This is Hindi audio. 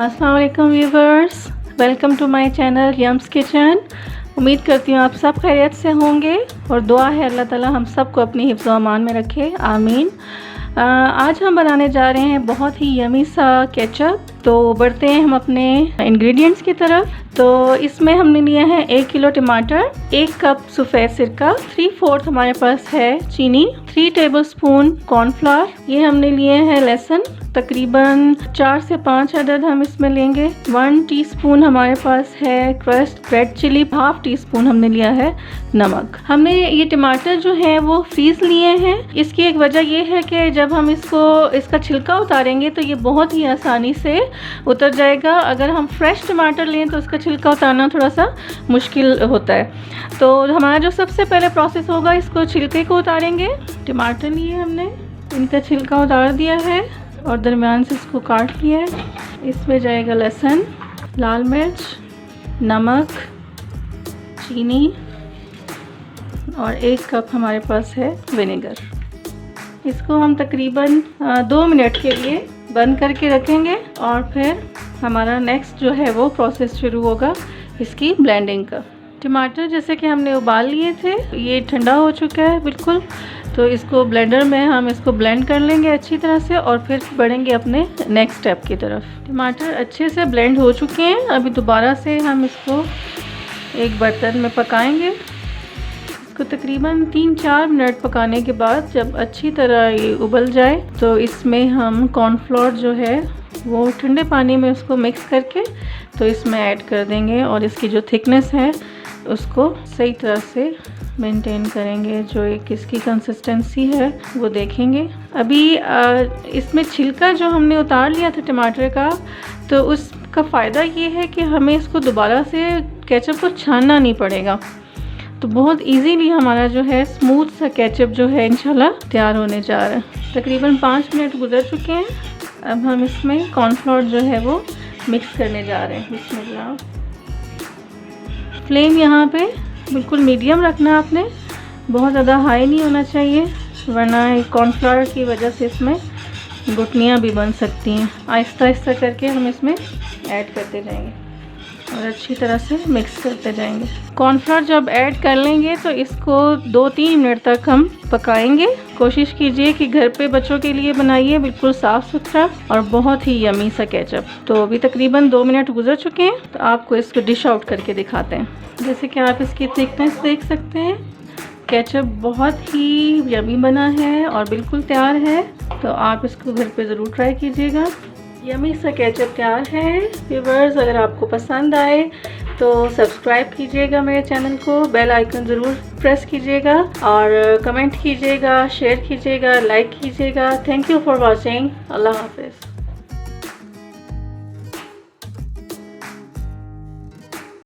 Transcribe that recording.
अस्सलाम वालेकुम viewers, welcome to my channel Yums Kitchen. उम्मीद करती हूँ आप सब खैरियत से होंगे और दुआ है अल्लाह ताला हम सबको अपनी हिफ्ज़ व अमान में रखे, आमीन। आज हम बनाने जा रहे हैं बहुत ही यमी सा केचप। तो बढ़ते हैं हम अपने इंग्रेडिएंट्स की तरफ। तो इसमें हमने लिया है 1 किलो टमाटर, 1 कप सफ़ेद सिरका, 3/4 हमारे पास है चीनी, 3 टेबलस्पून कॉर्नफ्लावर, ये हमने लिए हैं लहसुन तकरीबन 4 से 5 अदद हम इसमें लेंगे। 1 टीस्पून हमारे पास है क्रश्ड रेड चिली, 1/2 टीस्पून हमने लिया है नमक। हमने ये टमाटर जो है वो फ्रीज लिए हैं। इसकी एक वजह ये है कि जब हम इसका छिलका उतारेंगे तो ये बहुत ही आसानी से उतर जाएगा। अगर हम फ्रेश टमाटर लें तो उसका छिलका उतारना थोड़ा सा मुश्किल होता है। तो हमारा जो सबसे पहले प्रोसेस होगा, इसको छिलके को उतारेंगे। टमाटर लिए हमने, इनका छिलका उतार दिया है और दरमियान से इसको काट लिया है। इसमें जाएगा लहसुन, लाल मिर्च, नमक, चीनी और 1 कप हमारे पास है विनेगर। इसको हम तकरीबन 2 मिनट के लिए बंद करके रखेंगे और फिर हमारा नेक्स्ट जो है वो प्रोसेस शुरू होगा इसकी ब्लेंडिंग का। टमाटर जैसे कि हमने उबाल लिए थे, ये ठंडा हो चुका है बिल्कुल। तो इसको ब्लेंडर में हम इसको ब्लेंड कर लेंगे अच्छी तरह से और फिर बढ़ेंगे अपने नेक्स्ट स्टेप की तरफ। टमाटर अच्छे से ब्लेंड हो चुके हैं। अभी दोबारा से हम इसको एक बर्तन में पकाएंगे। इसको तकरीबन 3-4 मिनट पकाने के बाद जब अच्छी तरह ये उबल जाए तो इसमें हम कॉर्नफ्लोर जो है वो ठंडे पानी में उसको मिक्स करके तो इसमें ऐड कर देंगे और इसकी जो थिकनेस है उसको सही तरह से मेंटेन करेंगे। जो एक इसकी कंसिस्टेंसी है वो देखेंगे। अभी इसमें छिलका जो हमने उतार लिया था टमाटर का, तो उसका फ़ायदा ये है कि हमें इसको दोबारा से केचप को छानना नहीं पड़ेगा। तो बहुत इजीली हमारा जो है स्मूथ सा केचप जो है इंशाल्लाह तैयार होने जा रहा है। तकरीबन 5 मिनट गुजर चुके हैं। अब हम इसमें कॉर्नफ्लोर जो है वो मिक्स करने जा रहे हैं। बिस्मिल्लाह। फ्लेम यहाँ पे बिल्कुल मीडियम रखना आपने, बहुत ज़्यादा हाई नहीं होना चाहिए वरना कॉर्नफ्लोर की वजह से इसमें गुठलियाँ भी बन सकती हैं। आहिस्ता आहिस्ता करके हम इसमें ऐड करते जाएंगे और अच्छी तरह से मिक्स करते जाएंगे। कॉर्नफ्लोर जब ऐड कर लेंगे तो इसको 2-3 मिनट तक हम पकाएंगे। कोशिश कीजिए कि घर पे बच्चों के लिए बनाइए, बिल्कुल साफ़ सुथरा और बहुत ही यमी सा केचप। तो अभी तकरीबन 2 मिनट गुजर चुके हैं। तो आपको इसको डिश आउट करके दिखाते हैं। जैसे कि आप इसकी थिकनेस देख सकते हैं, केचप बहुत ही यमी बना है और बिल्कुल तैयार है। तो आप इसको घर पे ज़रूर ट्राई कीजिएगा। यमी सा केचप तैयार है। व्यूअर्स, अगर आपको पसंद आए तो सब्सक्राइब कीजिएगा मेरे चैनल को, बेल आइकन ज़रूर प्रेस कीजिएगा और कमेंट कीजिएगा, शेयर कीजिएगा, लाइक कीजिएगा। Thank you for watching. Allah हाफिज़।